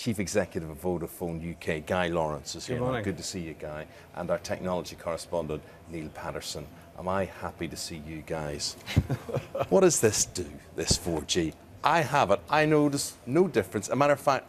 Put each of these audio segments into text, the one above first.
Chief Executive of Vodafone UK, Guy Lawrence, is here. Good morning. Good to see you, Guy. And our technology correspondent, Neil Patterson. Am I happy to see you guys? What does this do, this 4G? I have it. I notice no difference. As a matter of fact,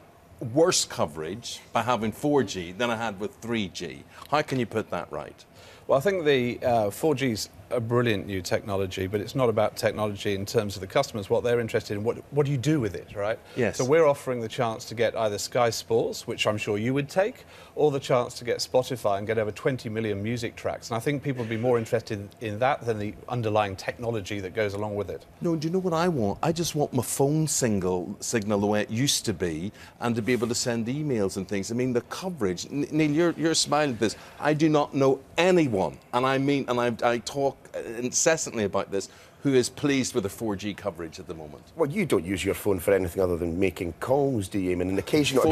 worse coverage by having 4G than I had with 3G. How can you put that right? Well, I think the 4G's a brilliant new technology, but it's not about technology in terms of the customers. What they're interested in, what do you do with it, right? Yes. So we're offering the chance to get either Sky Sports, which I'm sure you would take, or the chance to get Spotify and get over 20 million music tracks. And I think people would be more interested in that than the underlying technology that goes along with it. No, do you know what I want? I just want my phone signal the way it used to be, and to be able to send emails and things. I mean, the coverage. Neil, you're smiling at this. I do not know anyone, and I talk incessantly about this, who is pleased with the 4G coverage at the moment. Well, you don't use your phone for anything other than making calls, do you? I mean, an occasional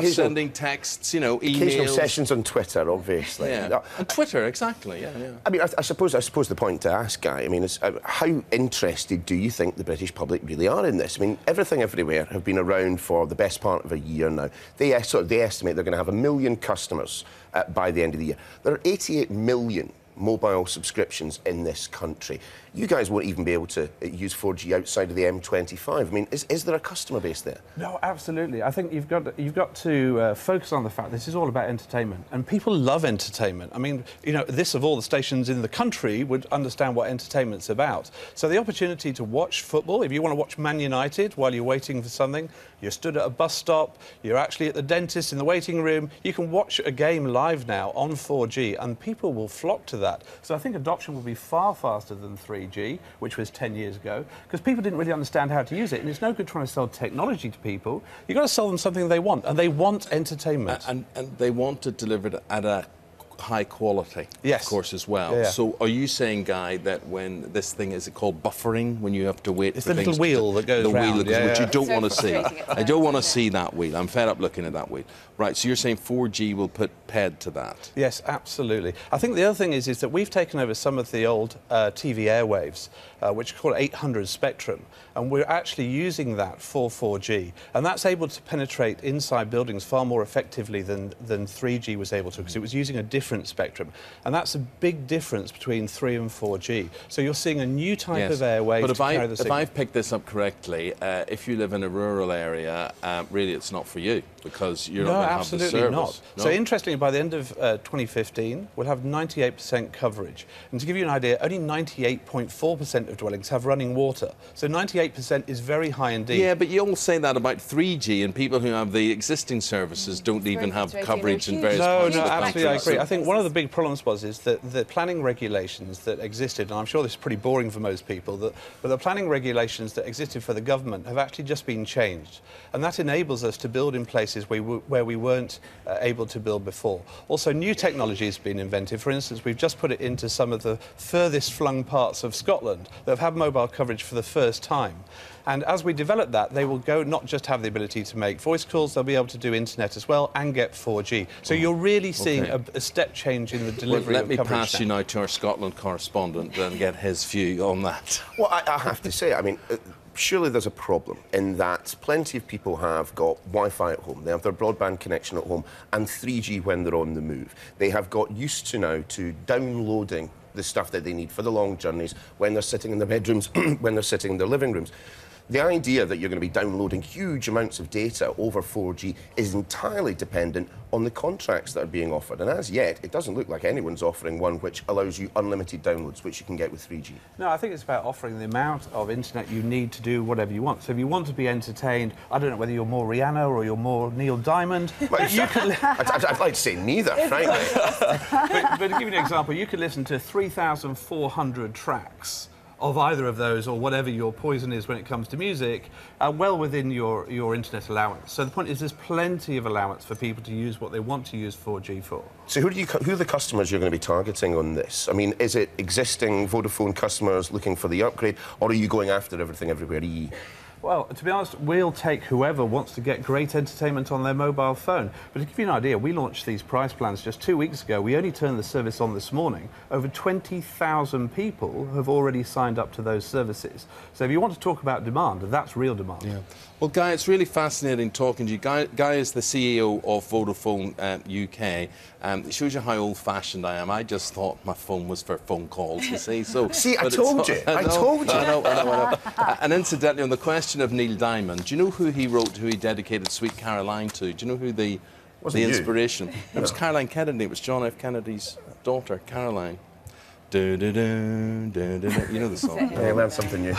sending texts, you know, emails. Occasional sessions on Twitter, obviously. Yeah, on Twitter, exactly, yeah. I mean, I suppose the point to ask, Guy, I mean, is how interested do you think the British public really are in this? I mean, Everything Everywhere have been around for the best part of a year now. They estimate they're going to have 1 million customers by the end of the year. There are 88 million mobile subscriptions in this country. You guys won't even be able to use 4G outside of the M25. I mean, is there a customer base there? No, absolutely. I think you've got to focus on the fact this is all about entertainment, and people love entertainment. I mean, you know, this of all the stations in the country would understand what entertainment's about. So the opportunity to watch football, if you want to watch Man United while you're waiting for something, you're stood at a bus stop, you're actually at the dentist in the waiting room, you can watch a game live now on 4G, and people will flock to that. So I think adoption will be far faster than 3G, which was 10 years ago, because people didn't really understand how to use it, and it's no good trying to sell technology to people. You've got to sell them something they want, and they want entertainment. And they want it delivered at a high quality, yes, of course, as well. Yeah. So are you saying, Guy, that when this thing, is it called buffering, when you have to wait it's for the things little wheel that goes round, which you don't want to see. I don't want to see that wheel. I'm fed up looking at that wheel. Right, so you're saying 4G will put PED to that? Yes, absolutely. I think the other thing is that we've taken over some of the old TV airwaves, which are called 800 spectrum, and we're actually using that for 4G, and that's able to penetrate inside buildings far more effectively than 3G was able to, because it was using a different spectrum, and that's a big difference between 3 and 4G. So you're seeing a new type of airwave to carry the signal. If I've picked this up correctly, if you live in a rural area, really it's not for you, because you're not going to have the service. Absolutely not. No? So interestingly, by the end of 2015, we'll have 98% coverage. And to give you an idea, only 98.4% of dwellings have running water. So 98% is very high indeed. Yeah, but you all say that about 3G, and people who have the existing services don't even have coverage in various parts of the country. Absolutely, I agree. I think one of the big problems is that the planning regulations that existed, and I'm sure this is pretty boring for most people, but the planning regulations that existed for the government have actually just been changed. And that enables us to build in places where we weren't able to build before. Also, new technology has been invented. For instance, we've just put it into some of the furthest flung parts of Scotland that have had mobile coverage for the first time. And as we develop that, they will not just have the ability to make voice calls, they'll be able to do internet as well and get 4G. So you're really seeing a step change in the delivery of coverage. Let me pass you now to our Scotland correspondent and get his view on that. Well, I have to say, I mean, surely there's a problem in that plenty of people have got Wi-Fi at home, they have their broadband connection at home, and 3G when they're on the move. They have got used to now to downloading the stuff that they need for the long journeys when they're sitting in their bedrooms, when they're sitting in their living rooms. The idea that you're going to be downloading huge amounts of data over 4G is entirely dependent on the contracts that are being offered. And as yet, it doesn't look like anyone's offering one which allows you unlimited downloads, which you can get with 3G. No, I think it's about offering the amount of internet you need to do whatever you want. So if you want to be entertained, I don't know whether you're more Rihanna or you're more Neil Diamond. Well, I'd like to say neither, frankly. but to give you an example, you could listen to 3,400 tracks of either of those, or whatever your poison is when it comes to music, well within your internet allowance. So the point is there's plenty of allowance for people to use what they want to use 4G for. So who are the customers you're going to be targeting on this? I mean, is it existing Vodafone customers looking for the upgrade, or are you going after Everything Everywhere EE? Well, to be honest, we'll take whoever wants to get great entertainment on their mobile phone. But to give you an idea, we launched these price plans just 2 weeks ago. We only turned the service on this morning. Over 20,000 people have already signed up to those services. So if you want to talk about demand, that's real demand. Yeah. Well, Guy, it's really fascinating talking to you. Guy is the CEO of Vodafone UK. It shows you how old-fashioned I am. I just thought my phone was for phone calls, you see. So, See, I told you. I know. And incidentally, on the question of Neil Diamond, do you know who he wrote, who he dedicated Sweet Caroline to? Do you know who the inspiration? You? It was Caroline Kennedy. It was John F. Kennedy's daughter, Caroline. You know the song. Yeah, I learned something new.